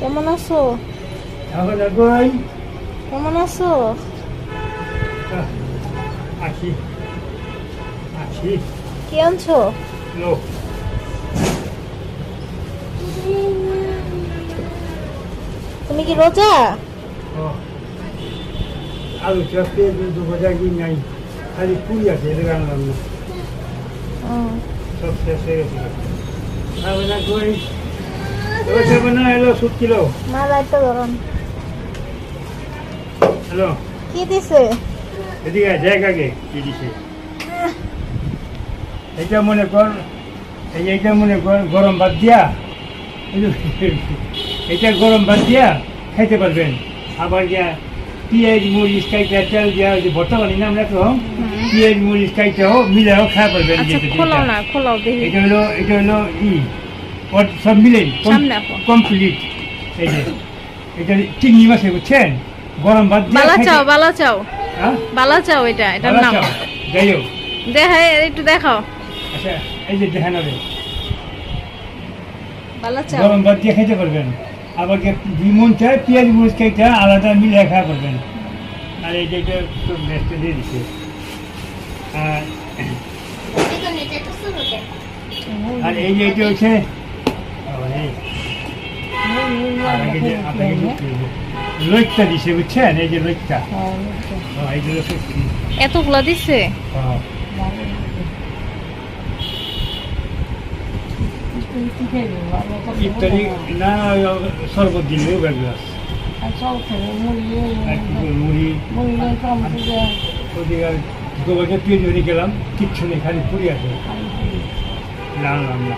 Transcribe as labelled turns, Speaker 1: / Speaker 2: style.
Speaker 1: কেমন আছো? কেমন আছো?
Speaker 2: আছি আছি
Speaker 1: কি আনছো?
Speaker 2: লো
Speaker 1: তুমি কি রোজা?
Speaker 2: আলু চাষ পেঁয়াজ দুপুরে কি নাই, খালি পুরি আছে, এটা আনলাম না, সব শেষ হয়ে গেছিল। খাবে না কই? এবার খাবে না? এলো সুদ কিলো।
Speaker 1: মা লাইটটা ধরুন।
Speaker 2: হ্যালো,
Speaker 1: কি দিছে?
Speaker 2: এদিকে দেখ আগে কি দিছে। এটা মনে কর, এইটা মনে কর গরম ভাত দিয়া, এটা গরম ভাত দিয়া খাইতে পারবেন। আবার গিয়া পেঁয়াজ মরিচ কাইটা তেল দিয়া ওই যে ভর্তা বানি না আমরা তো, পেঁয়াজ মরিচ কাইটাও মিলাও খাওয়া পারবেন।
Speaker 1: আচ্ছা খোলাও না, খোলাও দেখি।
Speaker 2: এটা হলো সব মিলে কমপ্লিট। এই যে এটা চিংড়ি মাছ, বুঝছেন? গরম ভাত দিয়া
Speaker 1: বালা চাও,
Speaker 2: খাইতে-
Speaker 1: বালা চাও,
Speaker 2: হ্যাঁ
Speaker 1: বালা চাও, এটার
Speaker 2: ভালো
Speaker 1: নাম।
Speaker 2: চাও? যাই হোক,
Speaker 1: দেখাই একটু দেখাও।
Speaker 2: আচ্ছা এই যে দেখেন হবে
Speaker 1: বালা চাও।
Speaker 2: গরম ভাত দিয়ে খেতে পারবেন। আবার মন চায় পেঁয়াজ মরিচ কাইটা আলাদা মিলে খাওয়া পারবেন। আর এই যে এটা একটু ব্যস্ত দিয়ে দিচ্ছে। আর এই যে এটা হচ্ছে লইটটা দিছে, বুঝছেন? এই যে লইটটা, এইগুলো সত্যি।
Speaker 1: এতগুলা দিছে?
Speaker 2: ইত্যাদি না, শরবত দিলেও গ্লাস মুড়ি। ওদিকে গোবাকে পেঁয়াজ গেলাম, কিচ্ছু নেই, খালি পুরি আছে, আনলাম না।